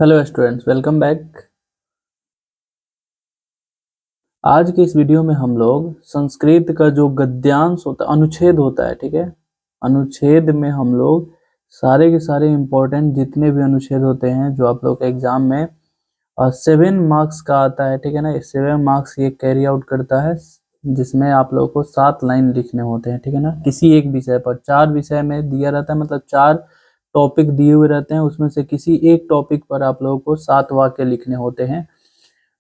Hello students, welcome back. आज के इस वीडियो में हम लोग संस्कृत का जो गद्यांश होता है, अनुच्छेद होता है, ठीक है। अनुच्छेद में हम लोग सारे के सारे इम्पोर्टेंट जितने भी अनुच्छेद होते हैं जो आप लोग के एग्जाम में 7 मार्क्स का आता है, ठीक है ना। ये 7 मार्क्स ये कैरी आउट करता है, जिसमें आप लोगों को 7 लाइन लिखने होते हैं, ठीक है ना। किसी एक विषय पर 4 विषय में दिया रहता है, मतलब 4 टॉपिक दिए हुए रहते हैं, उसमें से किसी एक टॉपिक पर आप लोगों को 7 वाक्य लिखने होते हैं।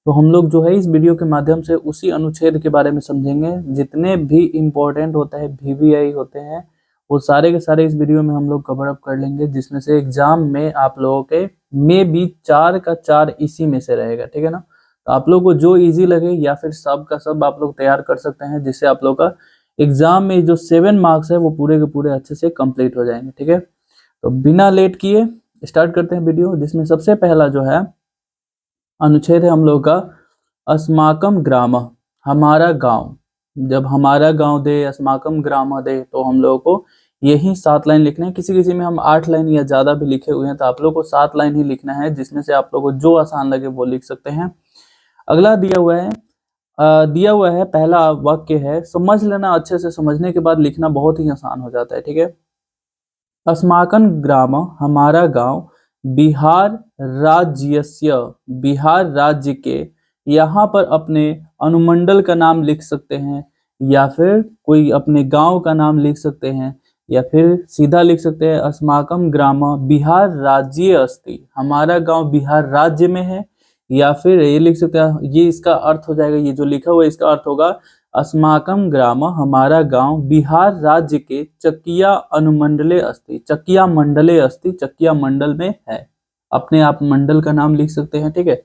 तो हम लोग जो है इस वीडियो के माध्यम से उसी अनुच्छेद के बारे में समझेंगे। जितने भी इम्पोर्टेंट होता है वीवीआई होते हैं वो सारे के सारे इस वीडियो में हम लोग कवर अप कर लेंगे, जिसमें से एग्जाम में आप लोगों के में भी 4 का 4 इसी में से रहेगा, ठीक है ना। तो आप लोग को जो इजी लगे या फिर सब का सब आप लोग तैयार कर सकते हैं, जिससे आप लोग का एग्जाम में जो 7 मार्क्स है वो पूरे के पूरे अच्छे से कंप्लीट हो जाएंगे, ठीक है। तो बिना लेट किए स्टार्ट करते हैं वीडियो, जिसमें सबसे पहला जो है अनुच्छेद है हम लोग का अस्माकम ग्राम, हमारा गांव। जब हमारा गांव दे, अस्माकम ग्राम दे, तो हम लोगों को यही 7 लाइन लिखना है। किसी किसी में हम 8 लाइन या ज्यादा भी लिखे हुए हैं, तो आप लोग को 7 लाइन ही लिखना है, जिसमें से आप लोग को जो आसान लगे वो लिख सकते हैं। अगला दिया हुआ है पहला वाक्य है, समझ लेना, अच्छे से समझने के बाद लिखना बहुत ही आसान हो जाता है, ठीक है। अस्माकं ग्राम, हमारा गांव, बिहार राज्यस्य, बिहार राज्य के। यहाँ पर अपने अनुमंडल का नाम लिख सकते हैं, या फिर कोई अपने गांव का नाम लिख सकते हैं, या फिर सीधा लिख सकते हैं अस्माकं ग्राम बिहार राज्य अस्ति, हमारा गांव बिहार राज्य में है। या फिर ये लिख सकते हैं, ये इसका अर्थ हो जाएगा, ये जो लिखा हुआ है इसका अर्थ होगा अस्माकं ग्राम, हमारा गांव, बिहार राज्य के चकिया अनुमंडले अस्ति, चकिया मंडले अस्ति, चकिया मंडल में है। अपने आप मंडल का नाम लिख सकते हैं, ठीक है।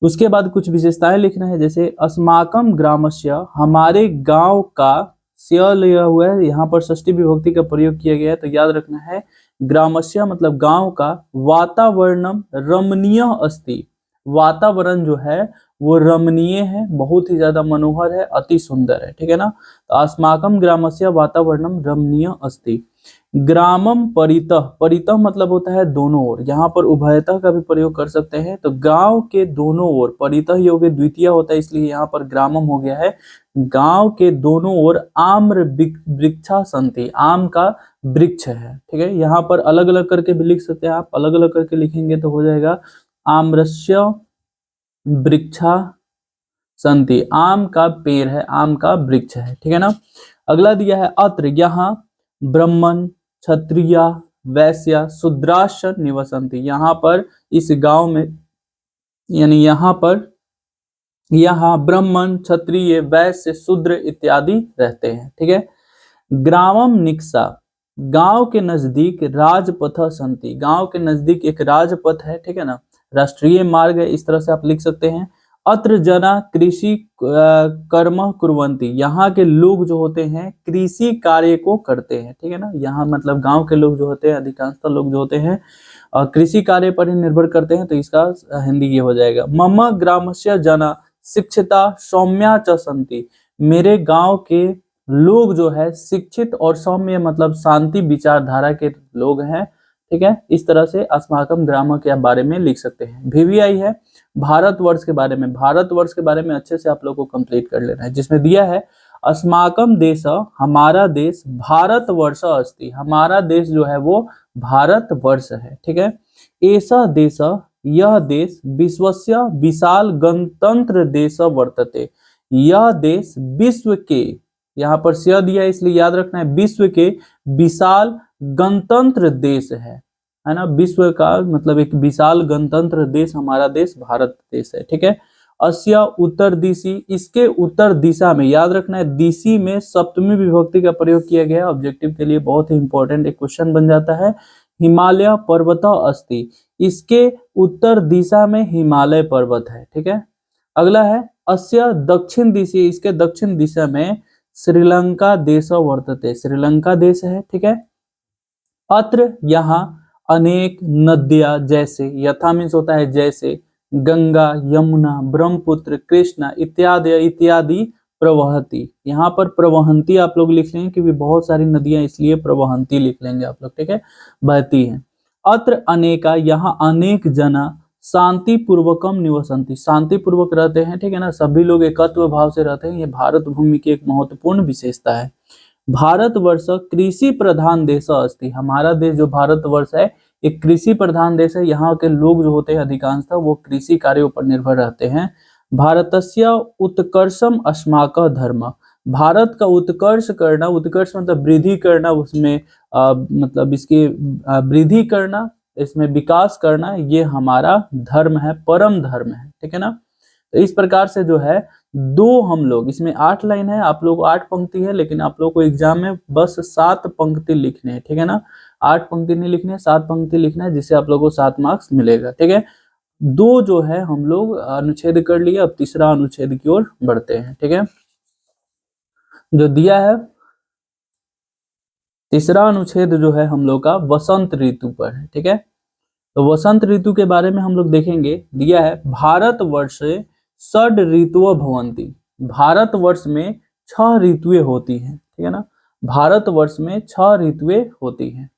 उसके बाद कुछ विशेषताएं लिखना है, जैसे अस्माकं ग्रामस्य, हमारे गांव का, स्य लिया हुआ है, यहाँ पर षष्ठी विभक्ति का प्रयोग किया गया है, तो याद रखना है ग्रामस्य मतलब गांव का। वातावरणम रमणीय अस्ति, वातावरण जो है वो रमणीय है, बहुत ही ज्यादा मनोहर है, अति सुंदर है, ठीक है ना। तो अस्माकं ग्रामस्य वातावरणम रमणीय अस्ति। ग्रामम परितः, परितः मतलब होता है दोनों ओर, यहाँ पर उभयतः का भी प्रयोग कर सकते हैं। तो गांव के दोनों ओर, परितः योग्य द्वितीय होता है, इसलिए यहाँ पर ग्रामम हो गया है। गांव के दोनों ओर आम्र वृक्षा संति, आम का वृक्ष है, ठीक है। यहाँ पर अलग अलग करके भी लिख सकते हैं आप, अलग अलग करके लिखेंगे तो हो जाएगा आम्रस्य वृक्षा संति, आम का पेड़ है, आम का वृक्ष है, ठीक है ना। अगला दिया है अत्र, यहाँ ब्राह्मण क्षत्रिय वैश्य शूद्राश्च निवसन्ति, यहाँ पर इस गांव में, यानी यहाँ ब्राह्मण क्षत्रिय वैश्य शूद्र इत्यादि रहते हैं, ठीक है। ग्रामम निक्सा, गांव के नजदीक राजपथ संति, गांव के नजदीक एक राजपथ है, ठीक है ना, राष्ट्रीय मार्ग है, इस तरह से आप लिख सकते हैं। अत्र जना कृषि कर्म कुर्वन्ति, यहाँ के लोग जो होते हैं कृषि कार्य को करते हैं, ठीक है ना। यहाँ मतलब गांव के लोग जो होते हैं, अधिकांशतः लोग जो होते हैं कृषि कार्य पर ही निर्भर करते हैं, तो इसका हिंदी ये हो जाएगा। मम ग्रामस्य जना शिक्षिता सौम्या च सन्ति, मेरे गांव के लोग जो है शिक्षित और सौम्य मतलब शांति विचारधारा के लोग हैं, ठीक है। इस तरह से अस्माकं ग्राम के बारे में लिख सकते हैं। वीवीआई है भारतवर्ष के बारे में, भारतवर्ष के बारे में अच्छे से आप लोग को कंप्लीट कर लेना है, जिसमें दिया है अस्माकं देश, हमारा देश, भारतवर्ष अस्ति, हमारा देश जो है वो भारतवर्ष है, ठीक है। ऐसा देश, यह देश विश्वस्य विशाल गणतंत्र देश वर्तते, यह देश विश्व के, यहाँ पर स्य दिया है इसलिए याद रखना है, विश्व के विशाल गणतंत्र देश है ना। विश्व का मतलब एक विशाल गणतंत्र देश हमारा देश भारत देश है, ठीक है। अस्य उत्तर दिशि, इसके उत्तर दिशा में, याद रखना है दिशि में सप्तमी विभक्ति का प्रयोग किया गया है, ऑब्जेक्टिव के लिए बहुत ही इंपॉर्टेंट एक क्वेश्चन बन जाता है। हिमालय पर्वत अस्ति, इसके उत्तर दिशा में हिमालय पर्वत है, ठीक है। अगला है अस्य दक्षिण दिशि, इसके दक्षिण दिशा में श्रीलंका देश वर्तते, श्रीलंका देश है, ठीक है। अत्र यहाँ अनेक नदियां, जैसे, यथा मीन्स होता है जैसे, गंगा यमुना ब्रह्मपुत्र कृष्णा इत्यादि इत्यादि प्रवहती, यहाँ पर प्रवहंती आप लोग लिख लेंगे क्योंकि बहुत सारी नदियां, इसलिए प्रवहंती लिख लेंगे आप लोग, ठीक है, बहती हैं। अत्र अनेका, यहाँ अनेक जना शांति पूर्वकम निवसंति, शांति पूर्वक रहते हैं, ठीक है ना, सभी लोग एकत्व भाव से रहते हैं। ये भारत भूमि की एक महत्वपूर्ण विशेषता है। भारतवर्ष कृषि प्रधान देश अस्ति, हमारा देश जो भारतवर्ष है एक कृषि प्रधान देश है। यहाँ के लोग जो होते हैं अधिकांशतः वो कृषि कार्यों पर निर्भर रहते हैं। भारतस्य उत्कर्षम अस्माकः धर्म, भारत का उत्कर्ष करना, उत्कर्ष मतलब वृद्धि करना, उसमें मतलब इसकी वृद्धि करना, इसमें विकास करना, ये हमारा धर्म है, परम धर्म है, ठीक है ना। तो इस प्रकार से जो है दो हम लोग, इसमें 8 लाइन है, आप लोग 8 पंक्ति है, लेकिन आप लोग को एग्जाम में बस 7 पंक्ति लिखने हैं, ठीक है ना। 8 पंक्ति नहीं लिखने है, 7 पंक्ति लिखना है, जिससे आप लोगों को 7 मार्क्स मिलेगा, ठीक है। दो जो है हम लोग अनुच्छेद कर लिए, अब तीसरा अनुच्छेद की ओर बढ़ते हैं, ठीक है। जो दिया है तीसरा अनुच्छेद जो है हम लोग का वसंत ऋतु पर है, ठीक है। तो वसंत ऋतु के बारे में हम लोग देखेंगे। दिया है भारतवर्षे षड ऋतु भवन्ति, भारतवर्ष में 6 ऋतुएं होती हैं, ठीक है ना। भारतवर्ष में 6 ऋतुएं होती हैं।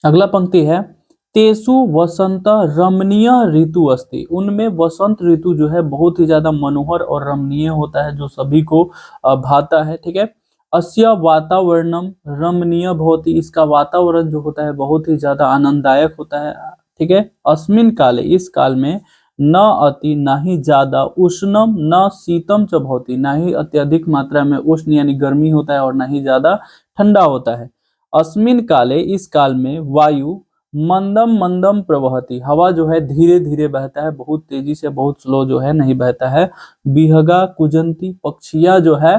अगला पंक्ति है तेसु वसंत रमणीय ऋतु अस्ति, उनमें वसंत ऋतु जो है बहुत ही ज्यादा मनोहर और रमणीय होता है, जो सभी को भाता है, ठीक है। अस्य वातावरणम रमणीय भवति, इसका वातावरण जो होता है बहुत ही ज्यादा आनंददायक होता है, ठीक है। अस्मिन काले, इस काल में न अति ना ही ज्यादा उष्णम न शीतम च भवति, ना ही अत्यधिक मात्रा में उष्ण यानी गर्मी होता है और ना ही ज्यादा ठंडा होता है। अस्मिन काले, इस काल में वायु मंदम मंदम प्रवहति, हवा जो है धीरे धीरे बहता है, बहुत तेजी से, बहुत स्लो जो है नहीं बहता है। बिहगा कुजंती, पक्षियां जो है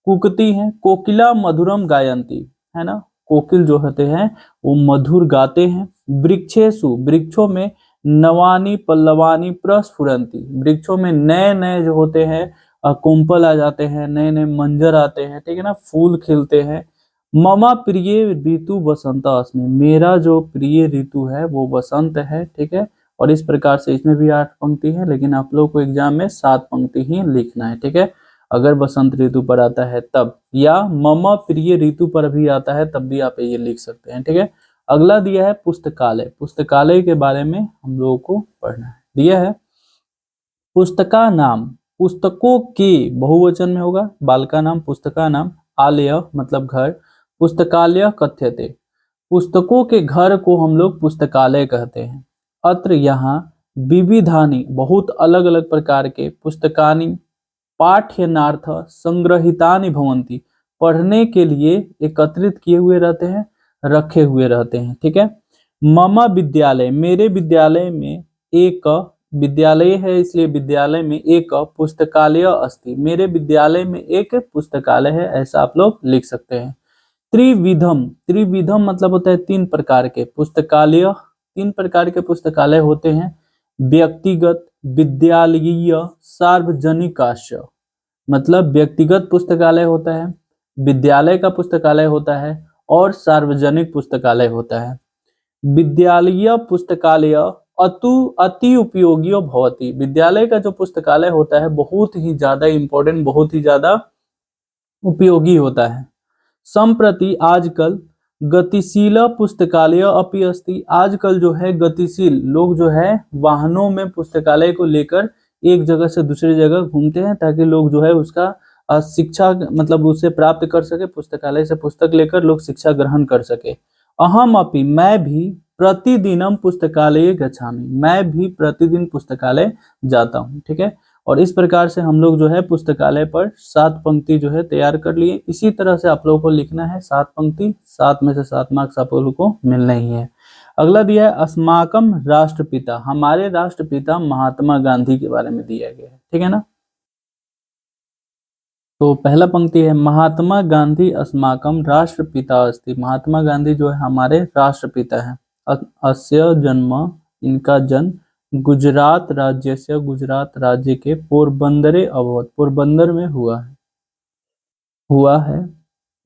कुकती हैं। कोकिला मधुरम गायंती, है ना, कोकिल जो होते हैं वो मधुर गाते हैं। वृक्षेषु, वृक्षों में नवानी पल्लवानी प्रस्फुरंती, वृक्षों में नए नए जो होते हैं कुंपल आ जाते हैं, नए नए मंजर आते हैं, ठीक है ना, फूल खिलते हैं। ममा प्रिय ऋतु बसंत अस्मि, मेरा जो प्रिय ऋतु है वो बसंत है, ठीक है। और इस प्रकार से इसमें भी 8 पंक्ति है, लेकिन आप लोग को एग्जाम में 7 पंक्ति ही लिखना है, ठीक है। अगर बसंत ऋतु पर आता है तब, या ममा प्रिय ऋतु पर भी आता है तब भी आप ये लिख सकते हैं, ठीक है। अगला दिया है पुस्तकालय, पुस्तकालय के बारे में हम लोगों को पढ़ना है। दिया है पुस्तका नाम, पुस्तकों के बहुवचन में होगा, बालका नाम पुस्तका नाम, आलय मतलब घर, पुस्तकालय कथ्यते, पुस्तकों के घर को हम लोग पुस्तकालय कहते हैं। अत्र यहाँ विविधानि, बहुत अलग अलग प्रकार के, पुस्तकानि पाठ्यनार्थ संग्रहितानि भवन्ति, पढ़ने के लिए एकत्रित किए हुए रहते हैं, रखे हुए रहते हैं, ठीक है। मम विद्यालय, मेरे विद्यालय में एक, विद्यालय है इसलिए विद्यालय में एक पुस्तकालय अस्ति, मेरे विद्यालय में एक पुस्तकालय है, ऐसा आप लोग लिख सकते हैं। त्रिविधम, त्रिविधम मतलब होता है 3 प्रकार के पुस्तकालय, 3 प्रकार के पुस्तकालय होते हैं। व्यक्तिगत, विद्यालयीय, सार्वजनिकाश्च, मतलब व्यक्तिगत पुस्तकालय होता है, विद्यालय का पुस्तकालय होता है और सार्वजनिक पुस्तकालय होता है। विद्यालयीय पुस्तकालय अति उपयोगी भवति, विद्यालय का जो पुस्तकालय होता है बहुत ही ज्यादा इंपॉर्टेंट, बहुत ही ज्यादा उपयोगी होता है। संप्रति आजकल गतिशील पुस्तकालय अपि अस्ति, आजकल जो है गतिशील लोग जो है वाहनों में पुस्तकालय को लेकर एक जगह से दूसरी जगह घूमते हैं, ताकि लोग जो है उसका शिक्षा मतलब उसे प्राप्त कर सके, पुस्तकालय से पुस्तक लेकर लोग शिक्षा ग्रहण कर सके। अहम अपि, मैं भी प्रतिदिनम पुस्तकालय गच्छामि, मैं भी प्रतिदिन पुस्तकालय जाता हूँ, ठीक है। और इस प्रकार से हम लोग जो है पुस्तकालय पर 7 पंक्ति जो है तैयार कर लिए। इसी तरह से आप लोगों को लिखना है 7 पंक्ति, 7 में से 7 मार्क्स आप लोगों को मिलना ही है। अगला दिया है अस्माकम राष्ट्रपिता, हमारे राष्ट्रपिता महात्मा गांधी के बारे में दिया गया है, ठीक है ना। तो पहला पंक्ति है महात्मा गांधी अस्माकम राष्ट्रपिता अस्ति, महात्मा गांधी जो है हमारे राष्ट्रपिता है। अस्य जन्म, इनका जन्म गुजरात राज्य से, गुजरात राज्य के पोरबंदरे अवध, पोरबंदर में हुआ है।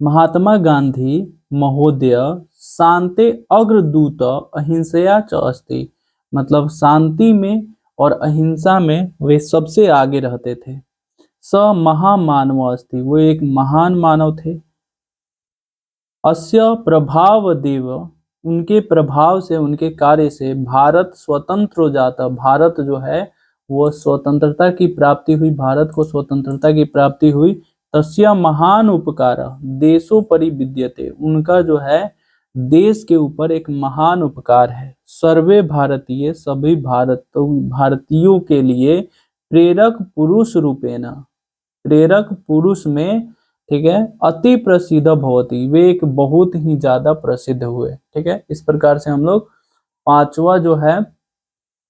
महात्मा गांधी महोदय शांति अग्रदूत अहिंसया च अस्ति, मतलब शांति में और अहिंसा में वे सबसे आगे रहते थे। स महामानव अस्ति, वो एक महान मानव थे। अस्य प्रभावदेव उनके प्रभाव से, उनके कार्य से भारत स्वतंत्र हो जाता। भारत जो है वो स्वतंत्रता की प्राप्ति हुई, भारत को स्वतंत्रता की प्राप्ति हुई। तस्य महान उपकार देशोपरि विद्यते, उनका जो है देश के ऊपर एक महान उपकार है। सर्वे भारतीय, सभी भारतीयों के लिए प्रेरक पुरुष रूपेण, प्रेरक पुरुष में, ठीक है, अति प्रसिद्ध भवती, वे एक बहुत ही ज्यादा प्रसिद्ध हुए। ठीक है, इस प्रकार से हम लोग पांचवा जो है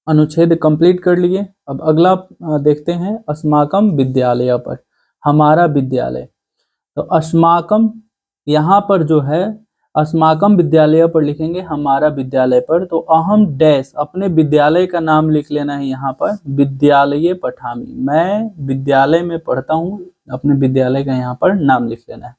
अनुच्छेद कंप्लीट कर लिए। अब अगला देखते हैं अस्माकम विद्यालय पर, हमारा विद्यालय। तो अस्माकम यहाँ पर जो है अस्माकम विद्यालय पर लिखेंगे हमारा विद्यालय पर, तो अहम डैश, अपने विद्यालय का नाम लिख लेना है यहाँ पर, विद्यालय पठामी, मैं विद्यालय में पढ़ता हूँ, अपने विद्यालय का यहाँ पर नाम लिख लेना है।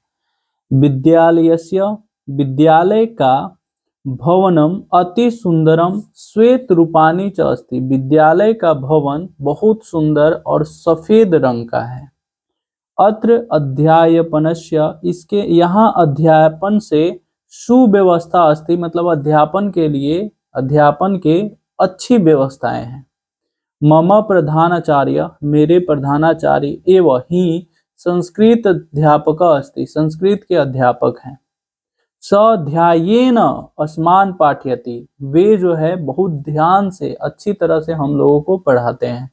विद्यालयस्य, विद्यालय का भवनम अति सुंदरम श्वेत रूपानी च अस्ति, विद्यालय का भवन बहुत सुंदर और सफेद रंग का है। अत्र अध्यापनस्य, इसके यहाँ अध्यापन से सुव्यवस्था अस्ति, मतलब अध्यापन के लिए, अध्यापन के अच्छी व्यवस्थाएं हैं। मम प्रधानाचार्य, मेरे प्रधानाचार्य एवं ही संस्कृत अध्यापक अस्ति, संस्कृत के अध्यापक हैं। स्वाध्यायेन अस्मान पाठयति, वे जो है बहुत ध्यान से, अच्छी तरह से हम लोगों को पढ़ाते हैं।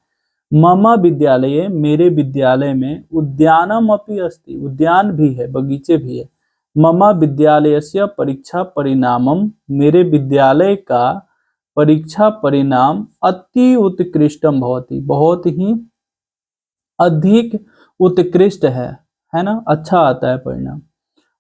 मम विद्यालय, मेरे विद्यालय में उद्यानम अपि अस्ति, उद्यान भी है, बगीचे भी है। मम विद्यालयस्य परीक्षा परिणामम, मेरे विद्यालय का परीक्षा परिणाम अति उत्कृष्टम भवति, बहुत ही अधिक उत्कृष्ट है ना, अच्छा आता है परिणाम।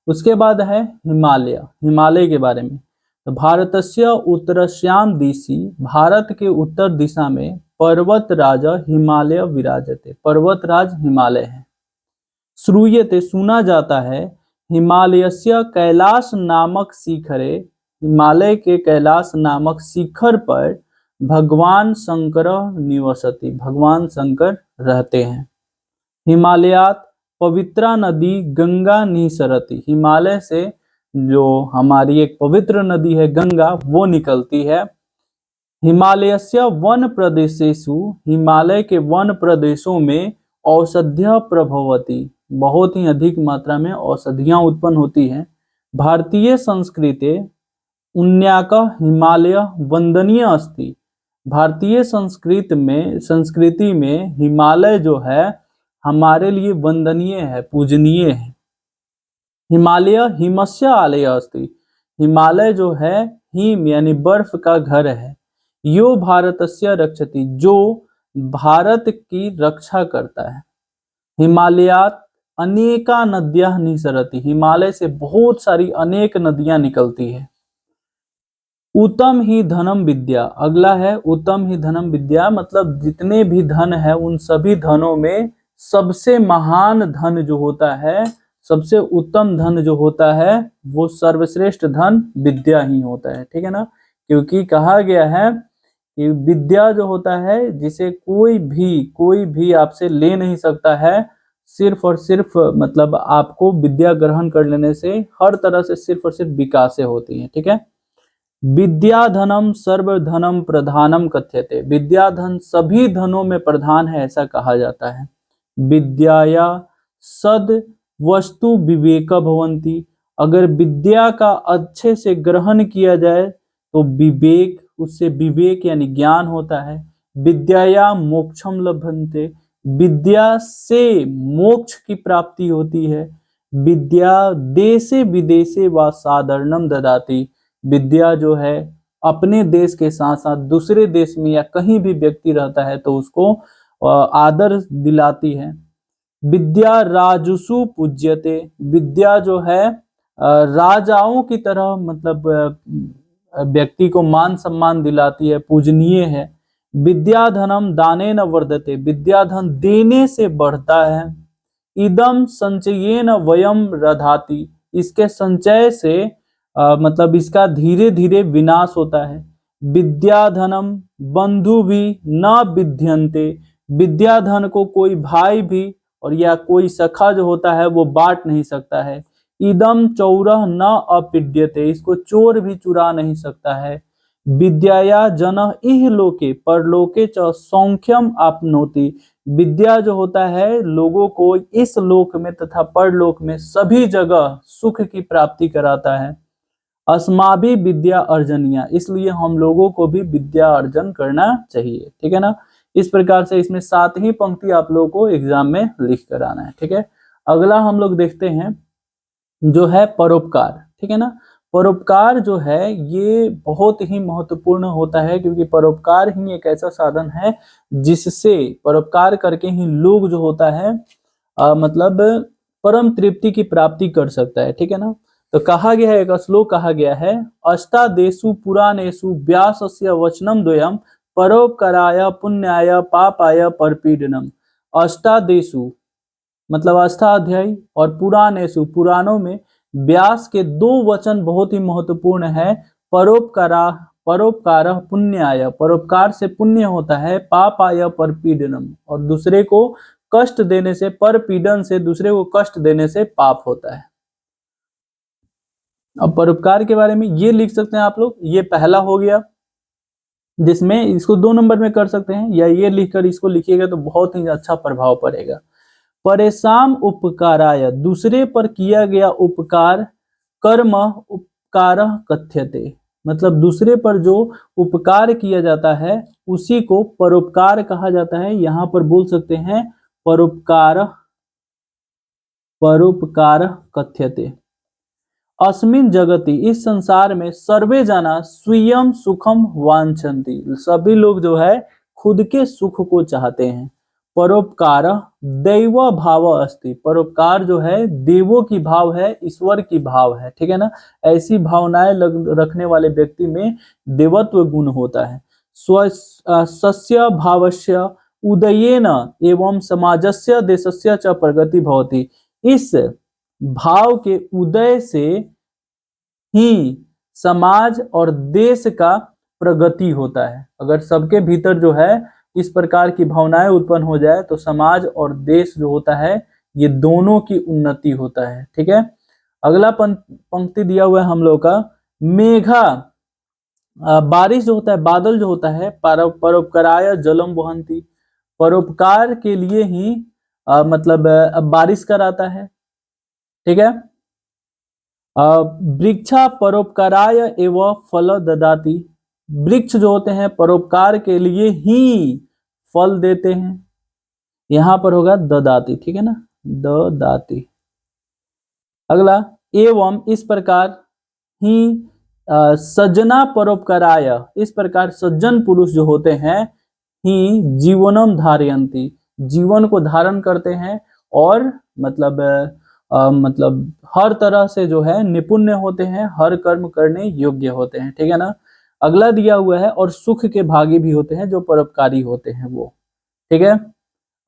उसके बाद है हिमालय, हिमालय के बारे में। तो भारतस्य उत्तरस्याम दिशि, भारत के उत्तर दिशा में पर्वत राजा हिमालय विराजते, पर्वतराज हिमालय है। श्रूयते, सुना जाता है, हिमालयस्य कैलाश नामक शिखरे, हिमालय के कैलाश नामक शिखर पर भगवान शंकर निवसति, भगवान शंकर रहते हैं। हिमालयात पवित्रा नदी गंगा निसरति, हिमालय से जो हमारी एक पवित्र नदी है गंगा, वो निकलती है। हिमालयस्य वन प्रदेशेषु, हिमालय के वन प्रदेशों में औषध्य प्रभवति, बहुत ही अधिक मात्रा में औषधियां उत्पन्न होती हैं। भारतीय संस्कृति उन्याक हिमालय वंदनीय अस्ति, भारतीय संस्कृति में हिमालय जो है हमारे लिए वंदनीय है, पूजनीय है। हिमालय हिमस्य आलय अस्ति, हिमालय जो है हिम यानी बर्फ का घर है। यो भारतस्य रक्षति, जो भारत की रक्षा करता है। हिमालयात अनेका नद्याः निसरति, हिमालय से बहुत सारी अनेक नदियां निकलती है। उत्तम ही धनम विद्या, अगला है उत्तम ही धनम विद्या, मतलब जितने भी धन है उन सभी धनों में सबसे महान धन जो होता है, सबसे उत्तम धन जो होता है, वो सर्वश्रेष्ठ धन विद्या ही होता है। ठीक है ना, क्योंकि कहा गया है कि विद्या जो होता है जिसे कोई भी आपसे ले नहीं सकता है, सिर्फ और सिर्फ मतलब आपको विद्या ग्रहण कर लेने से हर तरह से सिर्फ और सिर्फ विकासें होती हैं। ठीक है, विद्याधनम सर्वधनम प्रधानम कथ्यते, विद्याधन सभी धनों में प्रधान है ऐसा कहा जाता है। विद्याया सद वस्तु विवेक भवन्ति, अगर विद्या का अच्छे से ग्रहण किया जाए तो विवेक, उससे विवेक यानी ज्ञान होता है। विद्याया मोक्षम लभन्ते, विद्या से मोक्ष की प्राप्ति होती है। विद्या देशे विदेशे व साधारणम ददाति, विद्या जो है अपने देश के साथ साथ दूसरे देश में या कहीं भी व्यक्ति रहता है तो उसको आदर दिलाती है। विद्या राजसु पूज्यते, विद्या जो है राजाओं की तरह मतलब व्यक्ति को मान सम्मान दिलाती है, पूजनीय है। विद्याधनम दानेन वर्धते, विद्याधन देने से बढ़ता है। इदम संचयेन वयम रधाति, इसके संचय से मतलब इसका धीरे धीरे विनाश होता है। विद्याधनम बंधु भी न विद्यन्ते, विद्याधन को कोई भाई भी और या कोई सखा जो होता है वो बांट नहीं सकता है। इदम चौरः न अपीड्यते, इसको चोर भी चुरा नहीं सकता है। विद्याया जनः इह लोके परलोके च सौख्यम आपनोति, विद्या जो होता है लोगों को इस लोक में तथा परलोक में सभी जगह सुख की प्राप्ति कराता है। अस्माभि विद्या अर्जनिया, इसलिए हम लोगों को भी विद्या अर्जन करना चाहिए, ठीक है ना। इस प्रकार से इसमें 7 ही पंक्ति आप लोगों को एग्जाम में लिख कर आना है, ठीक है। अगला हम लोग देखते हैं जो है परोपकार, ठीक है ना। परोपकार जो है ये बहुत ही महत्वपूर्ण होता है, क्योंकि परोपकार ही एक ऐसा साधन है जिससे परोपकार करके ही लोग जो होता है मतलब परम तृप्ति की प्राप्ति कर सकता है, ठीक है ना। तो कहा गया है, एक श्लोक कहा गया है, अष्टादेशु पुराणेषु व्यासस्य वचनम द्वयम परोपकाराय पुण्याय पापाय परपीडनम। अष्टादेशु मतलब अष्टाध्यायी और पुराणेषु पुराणों में व्यास के 2 वचन बहुत ही महत्वपूर्ण है। परोपकार पुण्याय, परोपकार से पुण्य होता है, पापाय परपीडनम, और दूसरे को कष्ट देने से, परपीडन से दूसरे को कष्ट देने से पाप होता है। अब परोपकार के बारे में ये लिख सकते हैं आप लोग, ये पहला हो गया जिसमें इसको 2 नंबर में कर सकते हैं, या ये लिखकर इसको लिखिएगा तो बहुत ही अच्छा प्रभाव पड़ेगा। परेशान उपकाराय, दूसरे पर किया गया उपकार, कर्म उपकार कथ्यते, मतलब दूसरे पर जो उपकार किया जाता है उसी को परोपकार कहा जाता है। यहाँ पर बोल सकते हैं परोपकार, परोपकार कथ्यते। अस्मिन् जगति, इस संसार में, सर्वे जना स्वयं सुखम वांछन्ति, सभी लोग जो है खुद के सुख को चाहते हैं। परोपकार दैव भाव अस्ति, परोपकार जो है देवों की भाव है, ईश्वर की भाव है, ठीक है ना। ऐसी भावनाएं रखने वाले व्यक्ति में देवत्व गुण होता है। स्वस्य भावस्य उदयेन एवं समाजस्य देशस्य च प्रगति भवति, इस भाव के उदय से ही समाज और देश का प्रगति होता है। अगर सबके भीतर जो है इस प्रकार की भावनाएं उत्पन्न हो जाए तो समाज और देश जो होता है ये दोनों की उन्नति होता है, ठीक है। अगला पंक्ति दिया हुआ है हम लोग का, मेघा, बारिश जो होता है, बादल जो होता है, परोपकाराय जलम वहंती, परोपकार के लिए ही मतलब बारिश कराता है, ठीक है। वृक्षा परोपकाराय एवं फल ददाति, वृक्ष जो होते हैं परोपकार के लिए ही फल देते हैं। यहां पर होगा ददाति, ठीक है ना, ददाति। अगला, एवं इस प्रकार ही सज्जना परोपकाराय, इस प्रकार सज्जन पुरुष जो होते हैं ही जीवनम धारयन्ति, जीवन को धारण करते हैं, और मतलब हर तरह से जो है निपुण्य होते हैं, हर कर्म करने योग्य होते हैं, ठीक है ना। अगला दिया हुआ है, और सुख के भागी भी होते हैं जो परोपकारी होते हैं वो, ठीक है।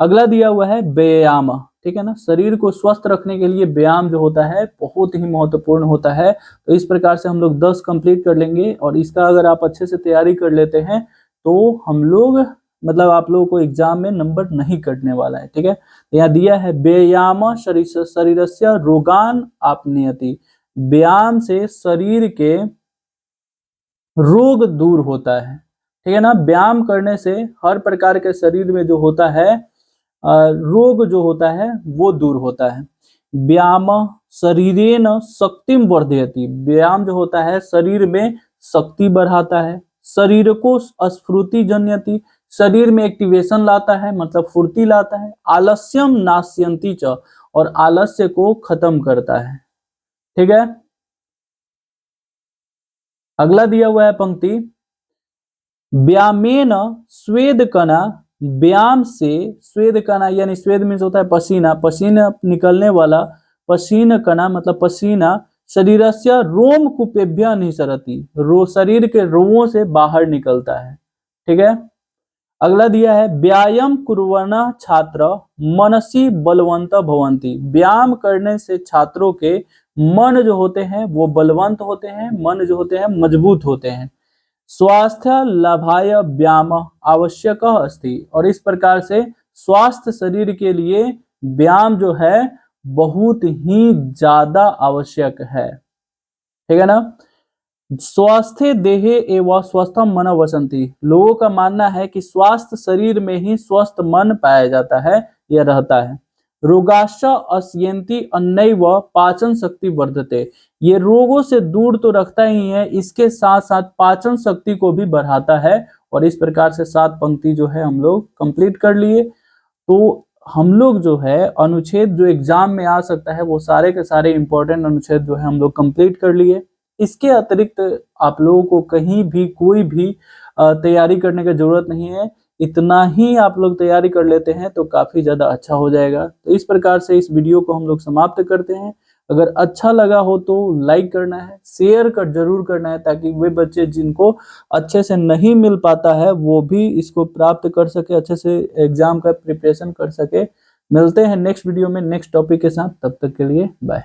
अगला दिया हुआ है व्यायाम, ठीक है ना, शरीर को स्वस्थ रखने के लिए व्यायाम जो होता है बहुत ही महत्वपूर्ण होता है। तो इस प्रकार से हम लोग 10 कंप्लीट कर लेंगे, और इसका अगर आप अच्छे से तैयारी कर लेते हैं तो हम लोग मतलब आप लोगों को एग्जाम में नंबर नहीं कटने वाला है, ठीक है। यहाँ दिया है व्यायाम शरीरस्य रोगान आपनयति, व्यायाम से शरीर के रोग दूर होता है, ठीक है ना। व्यायाम करने से हर प्रकार के शरीर में जो होता है रोग जो होता है वो दूर होता है। व्यायाम शरीरेन शक्तिम वर्धयति, व्यायाम जो होता है शरीर में शक्ति बढ़ाता है। शरीर को स्फूर्ति जन्यति, शरीर में एक्टिवेशन लाता है, मतलब फुर्ती लाता है। आलस्यम नास्यन्ति च, और आलस्य को खत्म करता है, ठीक है। अगला दिया हुआ है पंक्ति, व्यायामेन स्वेद कणा, व्यायाम से स्वेद कणा यानी स्वेद मीन्स होता है पसीना, पसीना निकलने वाला पसीना कणा मतलब पसीना शरीरस्य रोम कुपेभ्य निसरति, शरीर के रोमों से बाहर निकलता है, ठीक है। अगला दिया है व्यायाम कुर्वन् छात्र मनसी बलवंत भवन्ति, व्यायाम करने से छात्रों के मन जो होते हैं वो बलवंत होते हैं, मन जो होते हैं मजबूत होते हैं। स्वास्थ्य लाभाय व्यायाम आवश्यक अस्ति, और इस प्रकार से स्वास्थ्य शरीर के लिए व्यायाम जो है बहुत ही ज्यादा आवश्यक है, ठीक है ना। स्वास्थ्य देहे एवं स्वस्थम मन वसंती, लोगों का मानना है कि स्वास्थ्य शरीर में ही स्वस्थ मन पाया जाता है या रहता है। रोगाश्च अस्यन्ति अन्नैव पाचन शक्ति वर्धते, ये रोगों से दूर तो रखता ही है, इसके साथ साथ पाचन शक्ति को भी बढ़ाता है। और इस प्रकार से 7 पंक्ति जो है हम लोग कंप्लीट कर लिए। तो हम लोग जो है अनुच्छेद जो एग्जाम में आ सकता है वो सारे के सारे इंपॉर्टेंट अनुच्छेद जो है हम लोग कंप्लीट कर लिए। इसके अतिरिक्त आप लोगों को कहीं भी कोई भी तैयारी करने की जरूरत नहीं है, इतना ही आप लोग तैयारी कर लेते हैं तो काफी ज्यादा अच्छा हो जाएगा। तो इस प्रकार से इस वीडियो को हम लोग समाप्त करते हैं। अगर अच्छा लगा हो तो लाइक करना है, शेयर कर जरूर करना है, ताकि वे बच्चे जिनको अच्छे से नहीं मिल पाता है वो भी इसको प्राप्त कर सके, अच्छे से एग्जाम का प्रिपरेशन कर सके। मिलते हैं नेक्स्ट वीडियो में नेक्स्ट टॉपिक के साथ, तब तक के लिए बाय।